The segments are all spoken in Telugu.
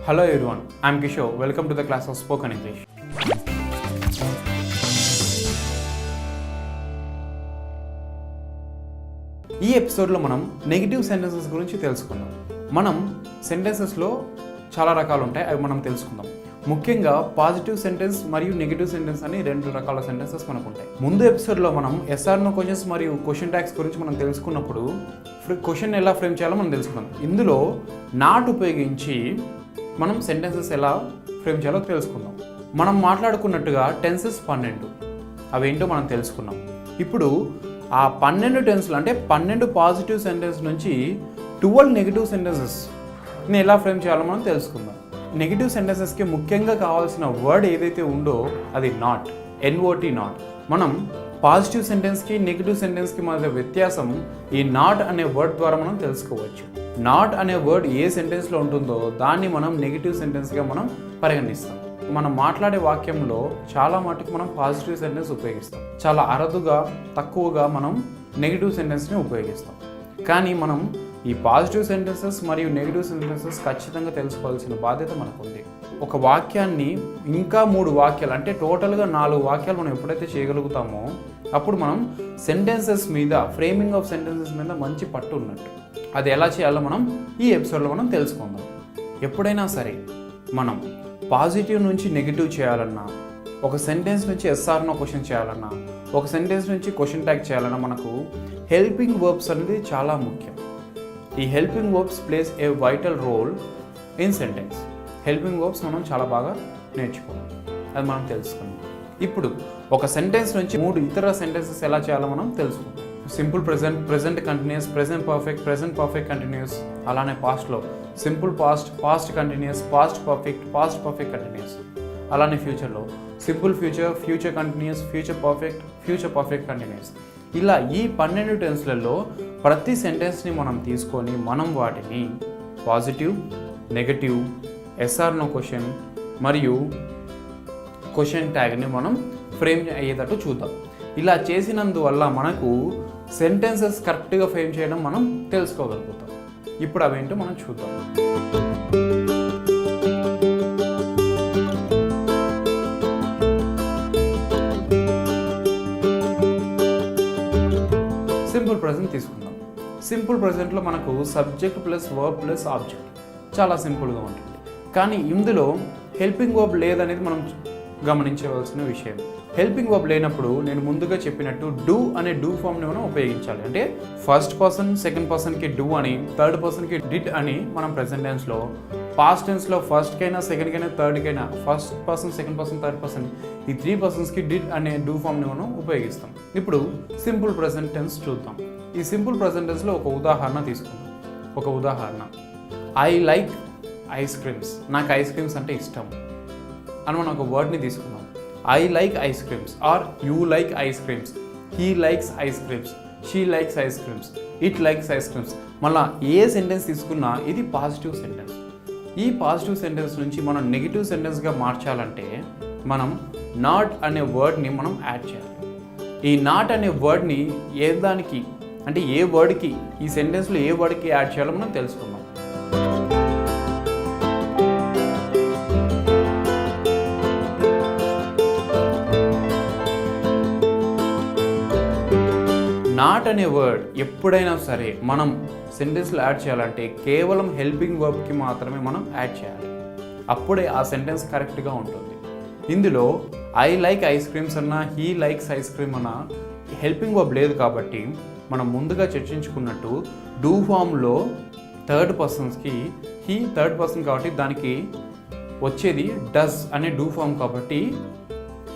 Hello everyone, I am Kishore. Welcome to the class of Spoken English. ఈ ఎపిసోడ్లో మనం నెగిటివ్ సెంటెన్సెస్ గురించి తెలుసుకుందాం. మనం సెంటెన్సెస్లో చాలా రకాలు ఉంటాయి, అవి మనం తెలుసుకుందాం. ముఖ్యంగా పాజిటివ్ సెంటెన్స్ మరియు నెగిటివ్ సెంటెన్స్ అని రెండు రకాల సెంటెన్సెస్ మనకు ఉంటాయి. ముందు ఎపిసోడ్లో మనం ఎస్ఆర్ నో క్వశ్చన్స్ మరియు క్వశ్చన్ ట్యాగ్స్ గురించి మనం తెలుసుకున్నప్పుడు క్వశ్చన్ ఎలా ఫ్రేమ్ చేయాలో మనం తెలుసుకున్నాం. ఇందులో నాట్ ఉపయోగించి మనం సెంటెన్సెస్ ఎలా ఫ్రేమ్ చేయాలో తెలుసుకుందాం. మనం మాట్లాడుకున్నట్టుగా టెన్సెస్ 12 అవేంటో మనం తెలుసుకున్నాం. ఇప్పుడు ఆ 12 టెన్స్లు అంటే 12 పాజిటివ్ సెంటెన్స్ నుంచి 12 నెగిటివ్ సెంటెన్సెస్ని ఎలా ఫ్రేమ్ చేయాలో మనం తెలుసుకుందాం. నెగిటివ్ సెంటెన్సెస్కి ముఖ్యంగా కావాల్సిన వర్డ్ ఏదైతే ఉందో అది నాట్, NOT నాట్. మనం పాజిటివ్ సెంటెన్స్కి నెగిటివ్ సెంటెన్స్కి మధ్య వ్యత్యాసం ఈ నాట్ అనే వర్డ్ ద్వారా మనం తెలుసుకోవచ్చు. నాట్ అనే వర్డ్ ఏ సెంటెన్స్లో ఉంటుందో దాన్ని మనం నెగిటివ్ సెంటెన్స్గా మనం పరిగణిస్తాం. మనం మాట్లాడే వాక్యంలో చాలా మటుకు మనం పాజిటివ్ సెంటెన్స్ ఉపయోగిస్తాం, చాలా అరుదుగా తక్కువగా మనం నెగిటివ్ సెంటెన్స్ని ఉపయోగిస్తాం. కానీ మనం ఈ పాజిటివ్ సెంటెన్సెస్ మరియు నెగిటివ్ సెంటెన్సెస్ ఖచ్చితంగా తెలుసుకోవాల్సిన బాధ్యత మనకు ఉంది. ఒక వాక్యాన్ని ఇంకా 3 వాక్యాలు అంటే టోటల్గా 4 వాక్యాలు మనం ఎప్పుడైతే చేయగలుగుతామో అప్పుడు మనం సెంటెన్సెస్ మీద, ఫ్రేమింగ్ ఆఫ్ సెంటెన్సెస్ మీద మంచి పట్టు ఉన్నట్టు. అది ఎలా చేయాలో మనం ఈ ఎపిసోడ్లో మనం తెలుసుకుందాం. ఎప్పుడైనా సరే మనం పాజిటివ్ నుంచి నెగిటివ్ చేయాలన్నా, ఒక సెంటెన్స్ నుంచి ఎస్ఆర్ నో క్వశ్చన్ చేయాలన్నా, ఒక సెంటెన్స్ నుంచి క్వశ్చన్ ట్యాగ్ చేయాలన్నా మనకు హెల్పింగ్ వర్బ్స్ అనేది చాలా ముఖ్యం. ఈ helping verbs plays a vital role in sentence. Helping verbs మనం చాలా బాగా నేర్చుకోవాలి, అది మనం తెలుసుకున్నాం. ఇప్పుడు ఒక సెంటెన్స్ నుంచి 3 ఇతర సెంటెన్సెస్ ఎలా చేయాలో మనం తెలుసుకుందాం. Simple present, present continuous, present perfect continuous. అలానే పాస్ట్లో simple past, past continuous, past perfect continuous. అలానే ఫ్యూచర్లో simple future, future continuous, future perfect continuous. ఇలా ఈ 12 టెన్స్లలో ప్రతి సెంటెన్స్ని మనం తీసుకొని మనం వాటిని positive, negative, yes or no question మరియు క్వశ్చన్ ట్యాగ్ని మనం ఫ్రేమ్ అయ్యేటట్టు చూద్దాం. ఇలా చేసినందువల్ల మనకు సెంటెన్సెస్ కరెక్ట్గా ఫ్రేమ్ చేయడం మనం తెలుసుకోగలుగుతాం. ఇప్పుడు అవేంటో మనం చూద్దాం. సింపుల్ ప్రెజెంట్ తీసుకుందాం. సింపుల్ ప్రెజెంట్లో మనకు subject plus verb plus object చాలా సింపుల్గా ఉంటుంది. కానీ ఇందులో హెల్పింగ్ వర్బ్ లేదనేది మనం గమనించవలసిన విషయం. హెల్పింగ్ వర్బ్ లేనప్పుడు నేను ముందుగా చెప్పినట్టు డూ అనే డూ ఫామ్ని మనం ఉపయోగించాలి. అంటే ఫస్ట్ పర్సన్, సెకండ్ పర్సన్కి డూ అని, థర్డ్ పర్సన్కి డిడ్ అని మనం ప్రెజెంట్ టెన్స్లో, పాస్ట్ టెన్స్లో ఫస్ట్కైనా, సెకండ్కైనా, థర్డ్కైనా, first person, second person, third person ఈ 3 పర్సన్స్కి డిడ్ అనే డూ ఫామ్ని మనం ఉపయోగిస్తాం. ఇప్పుడు సింపుల్ ప్రెజెంట్ టెన్స్ చూద్దాం. ఈ సింపుల్ ప్రెజెంట్ టెన్స్లో ఒక ఉదాహరణ తీసుకుందాం. ఒక ఉదాహరణ, ఐ లైక్ ఐస్ క్రీమ్స్. నాకు ఐస్ క్రీమ్స్ అంటే ఇష్టం అని మనం ఒక వర్డ్ని తీసుకుందాం. I like ice creams or you like ice creams, he likes ice creams, she likes ice creams, it likes ice creams. మళ్ళీ ఏ సెంటెన్స్ తీసుకున్నా ఇది పాజిటివ్ సెంటెన్స్. ఈ పాజిటివ్ సెంటెన్స్ నుంచి మనం నెగిటివ్ సెంటెన్స్గా మార్చాలంటే మనం నాట్ అనే వర్డ్ని మనం యాడ్ చేయాలి. ఈ నాట్ అనే వర్డ్ని ఏ దానికి అంటే ఏ వర్డ్కి, ఈ సెంటెన్స్లో ఏ వర్డ్కి యాడ్ చేయాలో మనం తెలుసుకుందాం. నాట్ అనే వర్డ్ ఎప్పుడైనా సరే మనం సెంటెన్స్లో యాడ్ చేయాలంటే కేవలం హెల్పింగ్ వర్బ్కి మాత్రమే మనం యాడ్ చేయాలి. అప్పుడే ఆ సెంటెన్స్ కరెక్ట్గా ఉంటుంది. ఇందులో ఐ లైక్ ఐస్ క్రీమ్స్ అన్నా, హీ లైక్స్ ఐస్ క్రీమ్ అన్నా హెల్పింగ్ వర్బ్ లేదు కాబట్టి మనం ముందుగా చర్చించుకున్నట్టు డూ ఫామ్లో థర్డ్ పర్సన్స్కి, హీ థర్డ్ పర్సన్ కాబట్టి దానికి వచ్చేది డస్ అనే డూ ఫామ్ కాబట్టి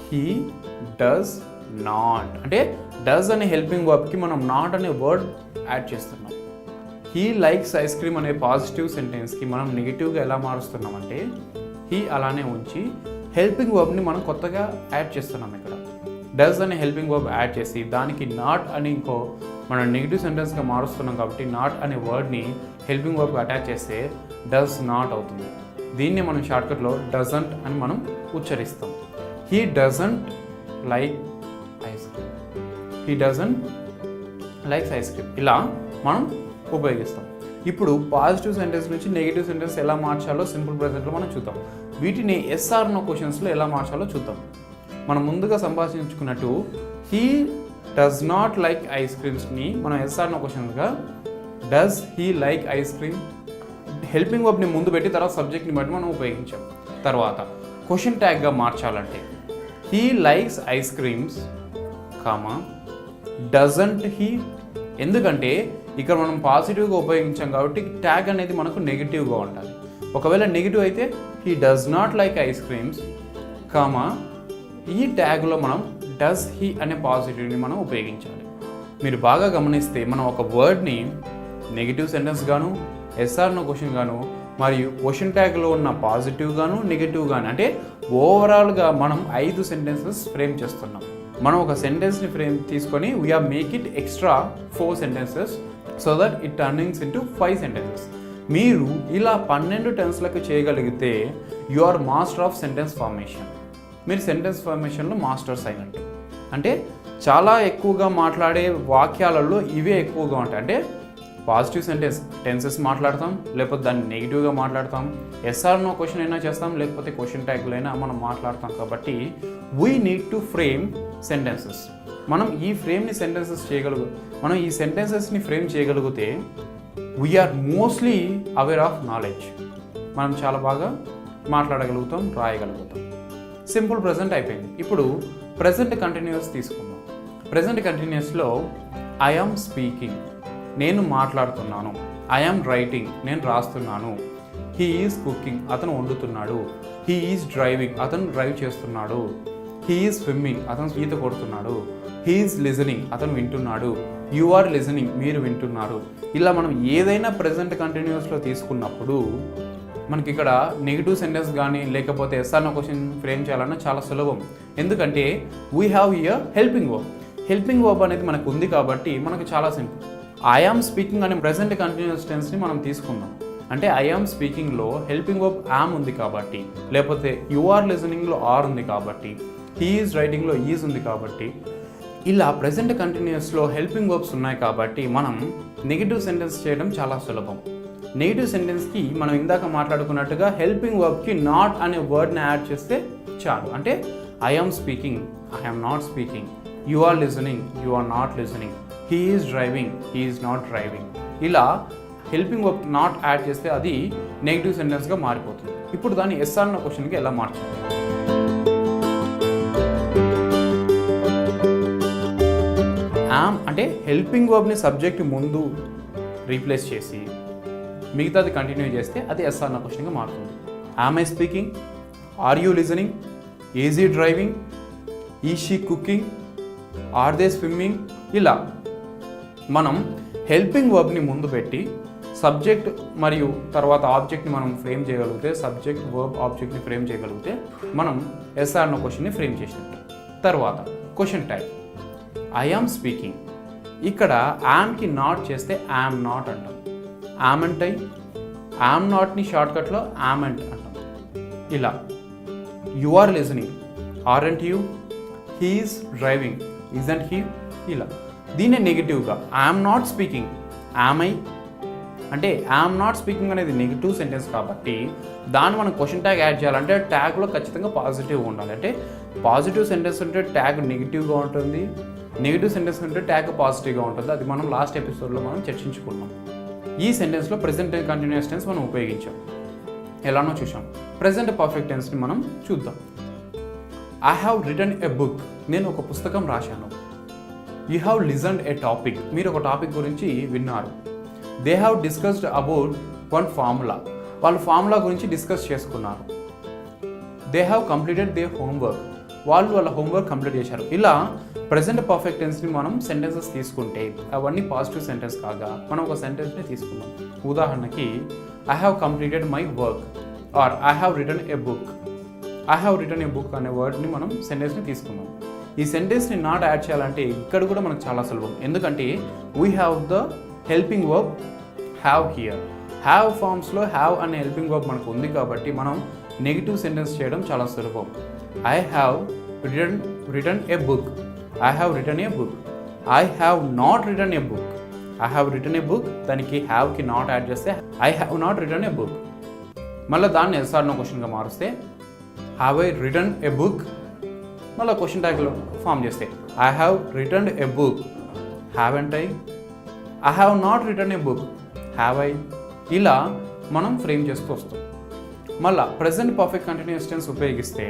హీ డస్ నాట్. అంటే డస్ అనే హెల్పింగ్ వర్బ్కి మనం నాట్ అనే వర్డ్ యాడ్ చేస్తున్నాం. హీ లైక్స్ ఐస్ క్రీమ్ అనే పాజిటివ్ సెంటెన్స్కి మనం నెగిటివ్గా ఎలా మారుస్తున్నామంటే హీ అలానే ఉంచి హెల్పింగ్ వర్బ్ని మనం కొత్తగా యాడ్ చేస్తున్నాం. ఇక్కడ డస్ అనే హెల్పింగ్ వర్బ్ యాడ్ చేసి దానికి నాట్ అని ఇంకో మనం నెగిటివ్ సెంటెన్స్గా మారుస్తున్నాం కాబట్టి నాట్ అనే వర్డ్ని హెల్పింగ్ వర్బ్కి అటాచ్ చేస్తే డస్ నాట్ అవుతుంది. దీన్ని మనం షార్ట్కట్లో డజంట్ అని మనం ఉచ్చరిస్తాం. He doesn't like ice cream, he doesn't likes ice cream ఇలా మనం ఉపయోగిస్తాం. ఇప్పుడు పాజిటివ్ సెంటెన్స్ నుంచి నెగిటివ్ సెంటెన్స్ ఎలా మార్చాలో సింపుల్ ప్రెజెంట్లో మనం చూద్దాం. వీటిని ఎస్ఆర్ నో క్వశ్చన్స్లో ఎలా మార్చాలో చూద్దాం. మనం ముందుగా సంభాషించుకున్నట్టు he does not like ice క్రీమ్స్ని మనం ఎస్ఆర్ నో క్వశ్చన్స్గా does he like ice cream helping వర్బ్ని ముందు పెట్టి తర్వాత సబ్జెక్ట్ని బట్టి మనం ఉపయోగించాం. తర్వాత క్వశ్చన్ ట్యాగ్గా మార్చాలంటే he likes ice creams comma doesn't he. ఎందుకంటే ఇక్కడ మనం పాజిటివ్గా ఉపయోగించాం కాబట్టి ట్యాగ్ అనేది మనకు నెగిటివ్గా ఉండాలి. ఒకవేళ నెగిటివ్ అయితే he does not like ice creams comma ఈ ట్యాగ్లో మనం డస్ హీ అనే పాజిటివ్ని మనం ఉపయోగించాలి. మీరు బాగా గమనిస్తే మనం ఒక వర్డ్ని నెగిటివ్ సెంటెన్స్ గాను ఎస్ఆర్ నో క్వశ్చన్ గాను మరియు క్వశ్చన్ ట్యాగ్లో ఉన్న పాజిటివ్ గాను నెగిటివ్ గాను అంటే ఓవరాల్గా మనం 5 సెంటెన్సెస్ ఫ్రేమ్ చేస్తున్నాం. మనం ఒక సెంటెన్స్ని ఫ్రేమ్ తీసుకొని we are make it extra 4 sentences so that it turnings into 5 sentences. మీరు ఇలా 12 టెన్స్లకు చేయగలిగితే you are master of sentence formation. మీరు సెంటెన్స్ ఫార్మేషన్లో మాస్టర్స్ అయినట్టు. అంటే చాలా ఎక్కువగా మాట్లాడే వాక్యాలలో ఇవే ఎక్కువగా ఉంటాయి. అంటే పాజిటివ్ టెన్సెస్ మాట్లాడతాం, లేకపోతే దాన్ని నెగిటివ్గా మాట్లాడతాం, ఎస్ఆర్ నో క్వశ్చన్ అయినా చేస్తాం, లేకపోతే క్వశ్చన్ ట్యాగ్లో అయినా మనం మాట్లాడతాం. కాబట్టి we need to frame sentences. మనం ఈ సెంటెన్సెస్ని ఫ్రేమ్ చేయగలిగితే we are mostly aware of knowledge. మనం చాలా బాగా మాట్లాడగలుగుతాం, రాయగలుగుతాం. సింపుల్ ప్రెజెంట్ అయిపోయింది. ఇప్పుడు ప్రెజెంట్ కంటిన్యూస్ తీసుకుందాం. ప్రెజెంట్ కంటిన్యూస్లో ఐ యామ్ స్పీకింగ్ నేను మాట్లాడుతున్నాను, ఐ యామ్ రైటింగ్ నేను రాస్తున్నాను, హీ ఈజ్ కుకింగ్ అతను వండుతున్నాడు, హీ ఈజ్ డ్రైవింగ్ అతను డ్రైవ్ చేస్తున్నాడు, హీ ఈజ్ స్విమ్మింగ్ అతను ఈత కొడుతున్నాడు, హీ ఈజ్ లిజనింగ్ అతను వింటున్నాడు, యు ఆర్ లిజనింగ్ మీరు వింటున్నారు. ఇలా మనం ఏదైనా ప్రెజెంట్ కంటిన్యూస్లో తీసుకున్నప్పుడు మనకి ఇక్కడ నెగిటివ్ సెంటెన్స్ కానీ లేకపోతే ఎస్ఆర్ నో క్వశ్చన్ ఫ్రేమ్ చేయాలన్నా చాలా సులభం. ఎందుకంటే we have here helping verb. Helping verb అనేది మనకు ఉంది కాబట్టి మనకు చాలా సింపుల్. ఐ యామ్ స్పీకింగ్ అనే ప్రెజెంట్ కంటిన్యూస్ టెన్స్ని మనం తీసుకుందాం. అంటే ఐ యామ్ స్పీకింగ్లో హెల్పింగ్ వర్బ్ యామ్ ఉంది కాబట్టి, లేకపోతే యు ఆర్ లిజనింగ్లో ఆర్ ఉంది కాబట్టి, హీ ఈజ్ రైటింగ్లో ఈజ్ ఉంది కాబట్టి, ఇలా ప్రెజెంట్ కంటిన్యూస్లో హెల్పింగ్ వర్బ్స్ ఉన్నాయి కాబట్టి మనం నెగిటివ్ సెంటెన్స్ చేయడం చాలా సులభం. నెగిటివ్ సెంటెన్స్కి మనం ఇందాక మాట్లాడుకున్నట్టుగా హెల్పింగ్ వర్బ్కి నాట్ అనే వర్డ్ని యాడ్ చేస్తే చాలు. అంటే I am speaking, I am not speaking, you are listening, you are not listening, he is driving, he is not driving. ఇలా హెల్పింగ్ వర్బ్ నాట్ యాడ్ చేస్తే అది నెగిటివ్ సెంటెన్స్గా మారిపోతుంది. ఇప్పుడు దాన్ని ఎస్ఆర్ నో క్వశ్చన్కి ఎలా మార్చాలి? యామ్ అంటే హెల్పింగ్ వర్బ్ని సబ్జెక్ట్ ముందు రీప్లేస్ చేసి మిగతాది కంటిన్యూ చేస్తే అది ఎస్ఆర్ నో క్వశ్చన్గా మారుతుంది. Am I speaking, are you listening, is he driving, is she cooking, are they swimming. ఇలా మనం హెల్పింగ్ వర్బ్ని ముందు పెట్టి సబ్జెక్ట్ మరియు తర్వాత ఆబ్జెక్ట్ని మనం ఫ్రేమ్ చేయగలిగితే, సబ్జెక్ట్ వర్బ్ ఆబ్జెక్ట్ని ఫ్రేమ్ చేయగలిగితే మనం ఎస్ఆర్ నో క్వశ్చన్ని ఫ్రేమ్ చేసినట్టు. తర్వాత question type I am speaking. ఇక్కడ యామ్కి నాట్ చేస్తే యామ్ నాట్ అంటాం. యామ్ అంటే యామ్ నాట్ని షార్ట్కట్లో యామెంట్ అంటాం. ఇలా you are listening, aren't you, he is driving, isn't he. ఇలా దీన్నే నెగిటివ్గా I'm not speaking, am I అంటే ఐఎమ్ నాట్ స్పీకింగ్ అనేది నెగిటివ్ సెంటెన్స్ కాబట్టి దాన్ని మనం క్వశ్చన్ ట్యాగ్ యాడ్ చేయాలంటే ట్యాగ్లో ఖచ్చితంగా పాజిటివ్ ఉండాలి. అంటే పాజిటివ్ సెంటెన్స్ ఉంటే ట్యాగ్ నెగిటివ్గా ఉంటుంది, నెగిటివ్ సెంటెన్స్ ఉంటే ట్యాగ్ పాజిటివ్గా ఉంటుంది. అది మనం లాస్ట్ ఎపిసోడ్లో మనం చర్చించుకున్నాం. ఈ సెంటెన్స్లో ప్రెజెంట్ కంటిన్యూస్ టెన్స్ మనం ఉపయోగించాం. ఎలానో చూసాం. ప్రెజెంట్ పర్ఫెక్ట్ టెన్స్ని మనం చూద్దాం. I have return a book. నేను ఒక పుస్తకం రాశాను. You have listened a topic. మీరు ఒక టాపిక్ గురించి విన్నారు. They have discussed about one formula. వాళ్ళు ఫార్ములా గురించి డిస్కస్ చేసుకున్నారు. They have completed they homework. వాళ్ళు వాళ్ళ హోంవర్క్ కంప్లీట్ చేశారు. ఇలా ప్రెజెంట్ పర్ఫెక్ట్ టెన్స్ని మనం సెంటెన్సెస్ తీసుకుంటే అవన్నీ పాజిటివ్ సెంటెన్స్ కాగా మనం ఒక సెంటెన్స్ని తీసుకుందాం. ఉదాహరణకి I have completed my work or I have written a book. I have written a book అనే వర్డ్ని మనం సెంటెన్స్ని తీసుకుందాం. ఈ సెంటెన్స్ని నాట్ యాడ్ చేయాలంటే ఇక్కడ కూడా మనకు చాలా సులభం. ఎందుకంటే we have the helping verb have here. Have ఫార్మ్స్లో హ్యావ్ అనే హెల్పింగ్ వర్బ్ మనకు ఉంది కాబట్టి మనం నెగిటివ్ సెంటెన్స్ చేయడం చాలా సులభం. I have written a book. I have written a book. I have not written a book. I have written a book, దానికి హ్యావ్కి నాట్ యాడ్ చేస్తే I have not written a book. మళ్ళీ దాన్ని ఎస్ఆర్ నో క్వశ్చన్గా మారుస్తే have I written a book, మళ్ళీ క్వశ్చన్ ట్యాగ్లో ఫామ్ చేస్తే I have written a book, haven't I have not written a book, have I. ఇలా మనం ఫ్రేమ్ చేస్తూ వస్తాం. మళ్ళీ ప్రెజెంట్ పర్ఫెక్ట్ కంటిన్యూస్ టెన్స్ ఉపయోగిస్తే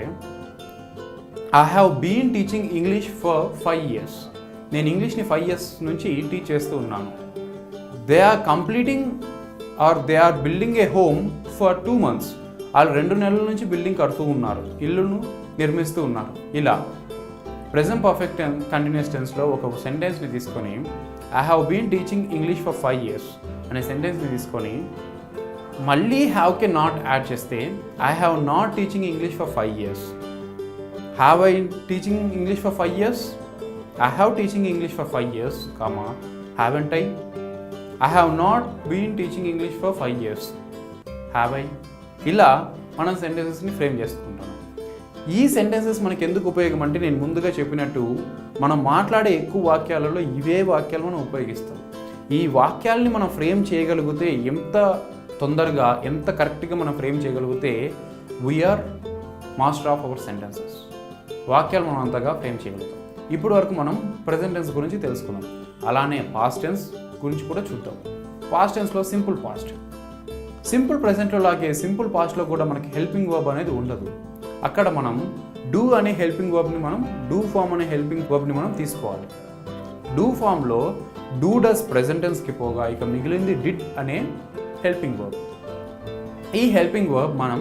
I have been teaching English for 5 years. నేను ఇంగ్లీష్ని 5 years నుంచి టీచ్ చేస్తూ ఉన్నాను. They are completing or they are building a home for 2 months. వాళ్ళు 2 నెలల నుంచి బిల్డింగ్ కడుతూ ఉన్నారు, ఇల్లును నిర్మిస్తూ ఉన్నారు. ఇలా ప్రెజెంట్ పర్ఫెక్ట్ కంటిన్యూస్ టెన్స్లో ఒక సెంటెన్స్ని తీసుకొని I have been teaching English for 5 years అనే సెంటెన్స్ని తీసుకొని మళ్ళీ హ్యావ్కి నాట్ యాడ్ చేస్తే I have not teaching English for 5 years. Have I teaching English for 5 years? I have teaching English for 5 years, comma haven't I have not been teaching English for 5 years, have I. ఇలా మనం సెంటెన్సెస్ని ఫ్రేమ్ చేసుకుంటాం. ఈ సెంటెన్సెస్ మనకి ఎందుకు ఉపయోగం అంటే నేను ముందుగా చెప్పినట్టు మనం మాట్లాడే ఎక్కువ వాక్యాలలో ఇవే వాక్యాలు మనం ఉపయోగిస్తాం. ఈ వాక్యాలని మనం ఫ్రేమ్ చేయగలిగితే, ఎంత తొందరగా ఎంత కరెక్ట్గా మనం ఫ్రేమ్ చేయగలిగితే we are master of our sentences. వాక్యాలు మనం అంతగా ఫ్రేమ్ చేయగలుగుతాం. ఇప్పుడు వరకు మనం ప్రెజెంట్ టెన్స్ గురించి తెలుసుకున్నాం. అలానే పాస్ట్ టెన్స్ గురించి కూడా చూద్దాం. పాస్ట్ టెన్స్లో సింపుల్ పాస్ట్, సింపుల్ ప్రెజెంట్లో లాగే సింపుల్ పాస్ట్లో కూడా మనకి హెల్పింగ్ వర్బ్ అనేది ఉండదు. అక్కడ మనం డూ అనే హెల్పింగ్ వర్బ్ని మనం డూ ఫామ్ అనే హెల్పింగ్ వర్బ్ని మనం తీసుకోవాలి. డూ ఫామ్లో డూ డస్ ప్రెజెంట్ టెన్స్కి పోగా ఇక మిగిలింది డిడ్ అనే హెల్పింగ్ వర్బ్. ఈ హెల్పింగ్ వర్బ్ మనం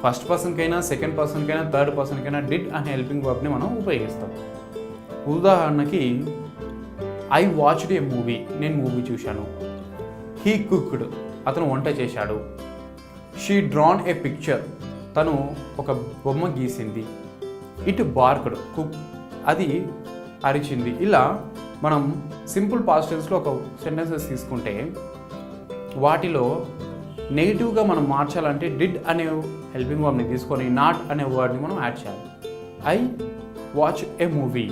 ఫస్ట్ పర్సన్కైనా, సెకండ్ పర్సన్కైనా, థర్డ్ పర్సన్కైనా డిడ్ అనే హెల్పింగ్ వర్బ్ని మనం ఉపయోగిస్తాం. ఉదాహరణకి ఐ వాచ్డ్ ఏ మూవీ, నేను మూవీ చూశాను. హీ కుక్డ్, అతను వంట చేశాడు. షీ డ్రాన్ ఏ పిక్చర్, తను ఒక బొమ్మ గీసింది. ఇట్ బార్క్డ్, కుక్, అది అరిచింది. ఇలా మనం సింపుల్ పాస్ట్ టెన్స్లో ఒక సెంటెన్సెస్ తీసుకుంటే వాటిలో నెగిటివ్గా మనం మార్చాలంటే డిడ్ అనే హెల్పింగ్ వర్బ్ని తీసుకొని నాట్ అనే వర్డ్ని మనం యాడ్ చేయాలి. I watch a movie,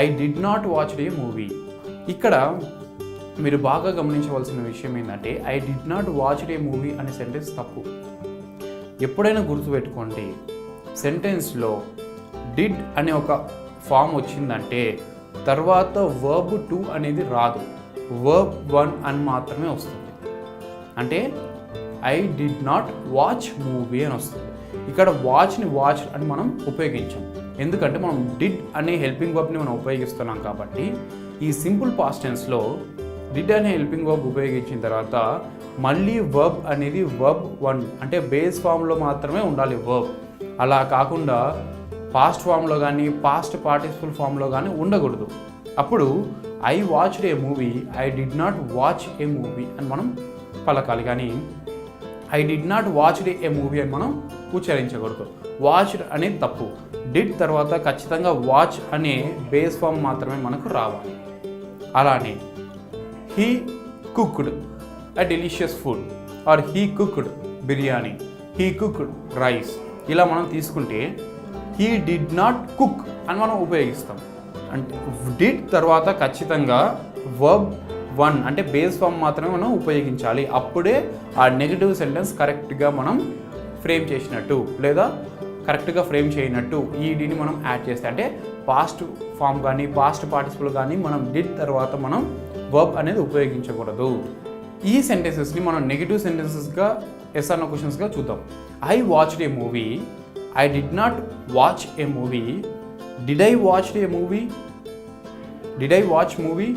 I did not watch a movie. ఇక్కడ మీరు బాగా గమనించవలసిన విషయం ఏంటంటే I did not watch a movie అనే సెంటెన్స్ తప్పు. ఎప్పుడైనా గుర్తుపెట్టుకోండి, సెంటెన్స్లో డిడ్ అనే ఒక ఫామ్ వచ్చిందంటే తర్వాత వర్బ్ 2 అనేది రాదు, వర్బ్ 1 అని మాత్రమే వస్తుంది. అంటే I did not watch movie అని వస్తుంది. ఇక్కడ వాచ్ని వాచ్ అని మనం ఉపయోగించాం, ఎందుకంటే మనం డిడ్ అనే హెల్పింగ్ వర్బ్ని మనం ఉపయోగిస్తున్నాం కాబట్టి. ఈ సింపుల్ పాస్ట్ టెన్స్లో డిడ్ అనే హెల్పింగ్ వర్బ్ ఉపయోగించిన తర్వాత మళ్ళీ వర్బ్ అనేది వర్బ్ 1 అంటే బేస్ ఫామ్లో మాత్రమే ఉండాలి వర్బ్. అలా కాకుండా పాస్ట్ ఫామ్లో కానీ పాస్ట్ పార్టిసిపల్ ఫామ్లో కానీ ఉండకూడదు. అప్పుడు I watched a movie, I did not watch a movie అని మనం పలకాలి. కానీ I did not watched a movie అని మనం ఉచ్చరించకూడదు. వాచ్డ్ అనేది తప్పు. డిడ్ తర్వాత ఖచ్చితంగా వాచ్ అనే బేస్ ఫామ్ మాత్రమే మనకు రావాలి. అలానే he cooked a delicious food or he cooked biryani, he cooked rice. ఇలా మనం తీసుకుంటే he did not cook అని మనం ఉపయోగిస్తాం. అంటే did తర్వాత ఖచ్చితంగా verb 1 అంటే బేస్ ఫామ్ మాత్రమే మనం ఉపయోగించాలి. అప్పుడే ఆ నెగిటివ్ సెంటెన్స్ కరెక్ట్గా మనం ఫ్రేమ్ చేసినట్టు లేదా కరెక్ట్గా ఫ్రేమ్ చేయనట్టు. ఈ డీని మనం యాడ్ చేస్తే అంటే పాస్ట్ ఫామ్ కానీ పాస్ట్ పార్టిసిపల్ కానీ మనం డిడ్ తర్వాత మనం వర్బ్ అనేది ఉపయోగించకూడదు. ఈ సెంటెన్సెస్ని మనం నెగిటివ్ సెంటెన్సెస్గా ఎస్ అన్న క్వశ్చన్స్గా చూద్దాం. I watched a movie, I did not watch a movie, did I watch a movie, did I watch movie.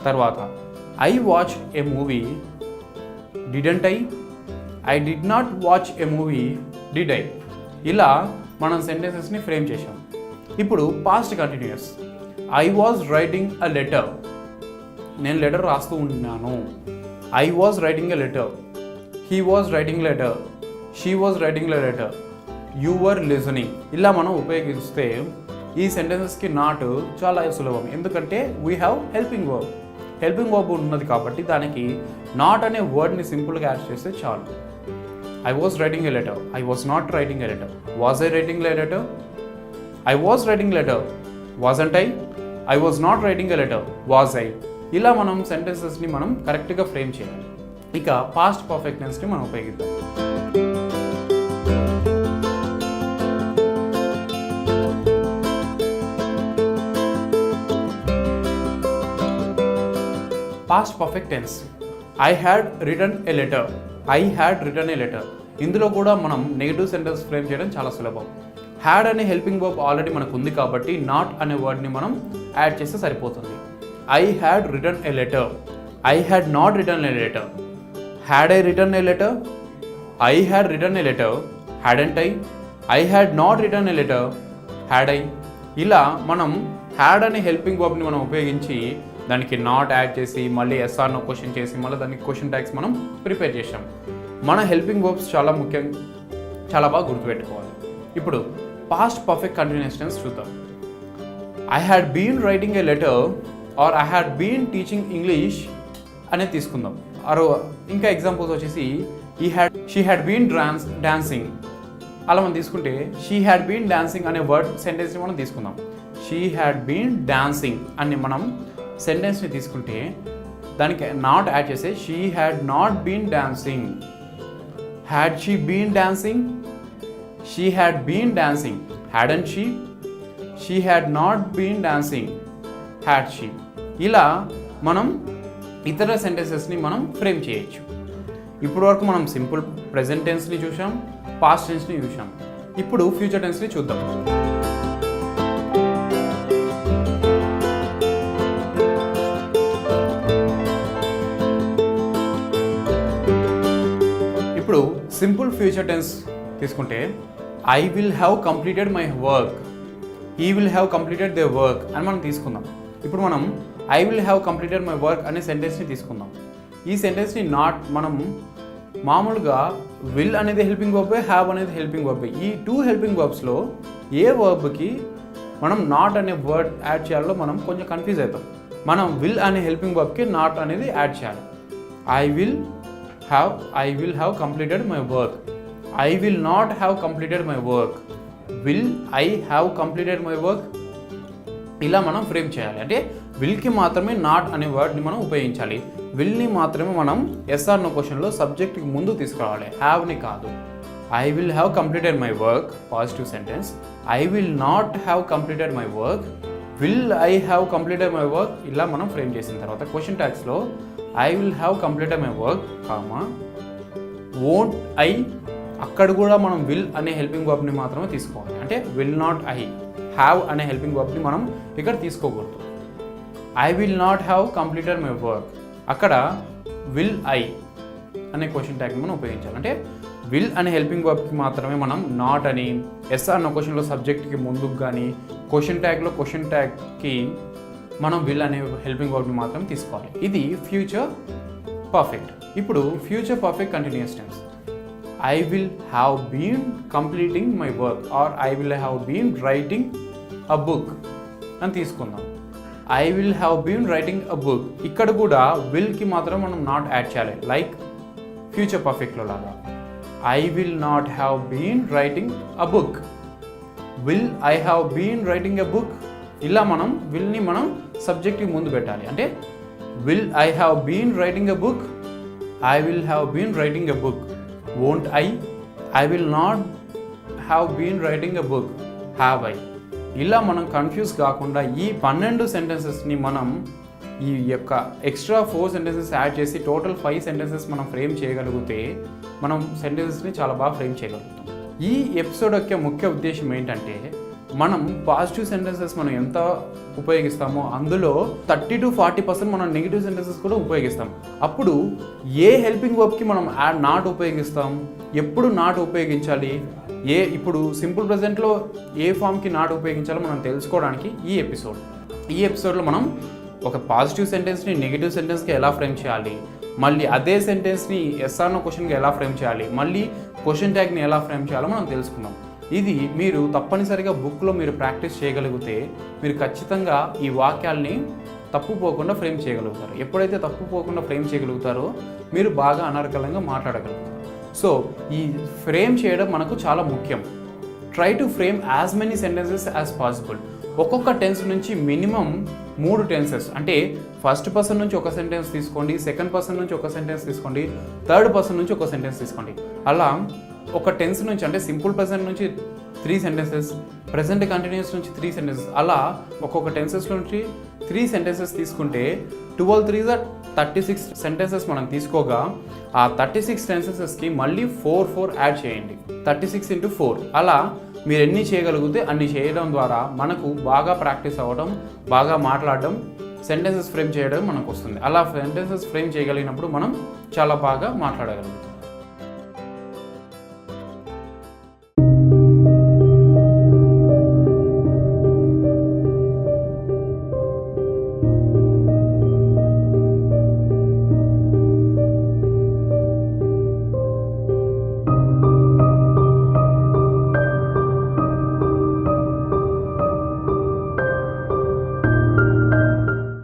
తర్వాత I watch a movie, didn't I did not watch a movie, did I. ఇలా మనం సెంటెన్సెస్ని ఫ్రేమ్ చేసాం. ఇప్పుడు past continuous. I was writing a letter, నేను లెటర్ రాస్తూ ఉన్నాను. I was writing a letter, he was writing letter, she was writing a letter, you were listening. ఇలా మనం ఉపయోగిస్తే ఈ సెంటెన్సెస్కి నాట్ చాలా సులభం, ఎందుకంటే we have helping verb. Helping verb ఉన్నది కాబట్టి దానికి నాట్ అనే వర్డ్ని సింపుల్గా యాడ్ చేస్తే చాలు. I was writing a letter, I was not writing a letter, was I writing a letter, I was writing letter, wasn't I was not writing a letter, was I. ఇలా మనం సెంటెన్సెస్ని మనం కరెక్ట్గా ఫ్రేమ్ చేయాలి. ఇక పాస్ట్ పర్ఫెక్ట్ టెన్స్ని మనం ఉపయోగిద్దాం. Past perfect tense. I had written a letter. I had written a letter. ఇందులో కూడా మనం నెగిటివ్ సెంటెన్స్ ఫ్రేమ్ చేయడం చాలా సులభం. హ్యాడ్ అనే హెల్పింగ్ వర్బ్ ఆల్రెడీ మనకు ఉంది కాబట్టి నాట్ అనే వర్డ్ని మనం యాడ్ చేస్తే సరిపోతుంది. I had written a letter. I had not written a letter. Had I written a letter? I had written a letter. Hadn't I? I had not written a letter. Had I? ఇలా మనం హ్యాడ్ అనే హెల్పింగ్ వర్బ్ని మనం ఉపయోగించి దానికి నాట్ యాడ్ చేసి మళ్ళీ ఎస్ఆర్ నో క్వశ్చన్ చేసి మళ్ళీ దానికి క్వశ్చన్ ట్యాగ్స్ మనం ప్రిపేర్ చేసాం. మన హెల్పింగ్ వర్బ్స్ చాలా ముఖ్యం, చాలా బాగా గుర్తుపెట్టుకోవాలి. ఇప్పుడు పాస్ట్ పర్ఫెక్ట్ కంటిన్యూస్ టెన్స్ చూద్దాం. I had been writing a letter or I had been teaching English అనేది తీసుకుందాం. ఇంకా ఎగ్జాంపుల్స్ వచ్చేసి షీ హ్యాడ్ బీన్ డాన్సింగ్. అలా మనం తీసుకుంటే షీ హ్యాడ్ బీన్ డాన్సింగ్ అనే వర్డ్ సెంటెన్స్ని మనం తీసుకుందాం. షీ హ్యాడ్ బీన్ డాన్సింగ్ అని మనం సెంటెన్స్ని తీసుకుంటే దానికి నాట్ యాడ్ చేస్తే she had not been dancing. Had she been dancing? She had been dancing. Hadn't she? She had not been dancing. Had she? ఇలా మనం ఇతర సెంటెన్సెస్ని మనం ఫ్రేమ్ చేయొచ్చు. ఇప్పుడు వరకు మనం సింపుల్ ప్రెజెంట్ టెన్స్ని చూసాం, పాస్ట్ టెన్స్ని చూసాం. ఇప్పుడు ఫ్యూచర్ టెన్స్ని చూద్దాం. ఇప్పుడు సింపుల్ ఫ్యూచర్ టెన్స్ తీసుకుంటే I will have completed my work. He will have completed they work అని మనం తీసుకుందాం. ఇప్పుడు మనం I will have completed my work అనే సెంటెన్స్ని తీసుకుందాం. ఈ సెంటెన్స్ని నాట్ మనం మామూలుగా విల్ అనేది హెల్పింగ్ వర్బ్, హ్యావ్ అనేది హెల్పింగ్ వర్బ్. ఈ టూ హెల్పింగ్ వర్బ్స్లో ఏ వర్బ్కి మనం నాట్ అనే వర్డ్ యాడ్ చేయాలో మనం కొంచెం కన్ఫ్యూజ్ అవుతాం. మనం విల్ అనే హెల్పింగ్ వర్బ్కి నాట్ అనేది యాడ్ చేయాలి. I will have completed my work. I will not have completed my work. Will I have completed my work? ఇలా మనం ఫ్రేమ్ చేయాలి. అంటే విల్కి మాత్రమే నాట్ అనే వర్డ్ని మనం ఉపయోగించాలి. విల్ని మాత్రమే మనం ఎస్ఆర్ నో క్వశ్చన్లో సబ్జెక్ట్కి ముందు తీసుకురావాలి, హ్యావ్ని కాదు. I will have completed my work positive sentence. I will not have completed my work. Will I have completed my work? ఇలా మనం ఫ్రేమ్ చేసిన తర్వాత క్వశ్చన్ ట్యాగ్స్లో I will have completed my work comma won't I, అక్కడ కూడా మనం విల్ అనే హెల్పింగ్ వర్బ్ని మాత్రమే తీసుకోవాలి. అంటే విల్ నాట్ ఐ, హ్యావ్ అనే హెల్పింగ్ వర్బ్ని మనం ఇక్కడ తీసుకోకూడదు. I will not have completed my work, అక్కడ విల్ ఐ అనే క్వశ్చన్ ట్యాగ్ని మనం ఉపయోగించాలి. అంటే విల్ అనే హెల్పింగ్ వర్బ్కి మాత్రమే మనం నాట్ అని, ఎస్ఆర్ అన్న క్వశ్చన్లో సబ్జెక్ట్కి ముందుకు కానీ క్వశ్చన్ ట్యాగ్కి మనం విల్ అనే హెల్పింగ్ వర్బ్ని మాత్రం తీసుకోవాలి. ఇది ఫ్యూచర్ పర్ఫెక్ట్. ఇప్పుడు future perfect continuous tense. I will have been completing my work or I will have been writing a book అని తీసుకుందాం. I will have been writing a book, ఇక్కడ కూడా విల్కి మాత్రం మనం నాట్ యాడ్ చేయాలి, లైక్ ఫ్యూచర్ పర్ఫెక్ట్లో లాగా. I will not have been writing a book. Will I have been writing a book? ఇలా మనం విల్ని మనం సబ్జెక్ట్కి ముందు పెట్టాలి. అంటే will I have been writing a book? I will have been writing a book. Won't I? I will not have been writing a book. Have I? ఇలా మనం కన్ఫ్యూజ్ కాకుండా ఈ 12 సెంటెన్సెస్ని మనం ఈ యొక్క ఎక్స్ట్రా 4 సెంటెన్సెస్ యాడ్ చేసి టోటల్ 5 సెంటెన్సెస్ మనం ఫ్రేమ్ చేయగలిగితే మనం సెంటెన్సెస్ని చాలా బాగా ఫ్రేమ్ చేయగలుగుతాం. ఈ ఎపిసోడ్ యొక్క ముఖ్య ఉద్దేశం ఏంటంటే మనం పాజిటివ్ సెంటెన్సెస్ మనం ఎంత ఉపయోగిస్తామో అందులో 30 to 40% మనం నెగిటివ్ సెంటెన్సెస్ కూడా ఉపయోగిస్తాం. అప్పుడు ఏ హెల్పింగ్ వర్బ్కి మనం నాట్ ఉపయోగిస్తాం, ఎప్పుడు నాట్ ఉపయోగించాలి, ఇప్పుడు సింపుల్ ప్రెజెంట్లో ఏ ఫామ్కి నాట్ ఉపయోగించాలో మనం తెలుసుకోవడానికి ఈ ఎపిసోడ్లో మనం ఒక పాజిటివ్ సెంటెన్స్ని నెగిటివ్ సెంటెన్స్కి ఎలా ఫ్రేమ్ చేయాలి, మళ్ళీ అదే సెంటెన్స్ని ఎస్ఆర్ నో క్వశ్చన్కి ఎలా ఫ్రేమ్ చేయాలి, మళ్ళీ క్వశ్చన్ ట్యాగ్ని ఎలా ఫ్రేమ్ చేయాలో మనం తెలుసుకుందాం. ఇది మీరు తప్పనిసరిగా బుక్లో మీరు ప్రాక్టీస్ చేయగలిగితే మీరు ఖచ్చితంగా ఈ వాక్యాల్ని తప్పుపోకుండా ఫ్రేమ్ చేయగలుగుతారు. ఎప్పుడైతే తప్పుపోకుండా ఫ్రేమ్ చేయగలుగుతారో మీరు బాగా అనర్గళంగా మాట్లాడగలుగుతారు. సో ఈ ఫ్రేమ్ చేయడం మనకు చాలా ముఖ్యం. Try to frame as many sentences as possible. ఒక్కొక్క టెన్స్ నుంచి మినిమం 3 టెన్సెస్, అంటే ఫస్ట్ పర్సన్ నుంచి ఒక సెంటెన్స్ తీసుకోండి, సెకండ్ పర్సన్ నుంచి ఒక సెంటెన్స్ తీసుకోండి, థర్డ్ పర్సన్ నుంచి ఒక సెంటెన్స్ తీసుకోండి. అలా ఒక టెన్స్ నుంచి అంటే సింపుల్ ప్రెజెంట్ నుంచి 3 సెంటెన్సెస్, ప్రెజెంట్ కంటిన్యూస్ నుంచి 3 సెంటెన్సెస్, అలా ఒక్కొక్క టెన్సెస్ నుంచి 3 సెంటెన్సెస్ తీసుకుంటే 12 3 36 సెంటెన్సెస్ మనం తీసుకోగా ఆ 36 సెంటెన్సెస్కి మళ్ళీ 4 యాడ్ చేయండి. 36 × 4 అలా మీరు ఎన్ని చేయగలిగితే అన్ని చేయడం ద్వారా మనకు బాగా ప్రాక్టీస్ అవ్వడం, బాగా మాట్లాడడం, సెంటెన్సెస్ ఫ్రేమ్ చేయడం మనకు వస్తుంది. అలా సెంటెన్సెస్ ఫ్రేమ్ చేయగలిగినప్పుడు మనం చాలా బాగా మాట్లాడగలుగుతాం.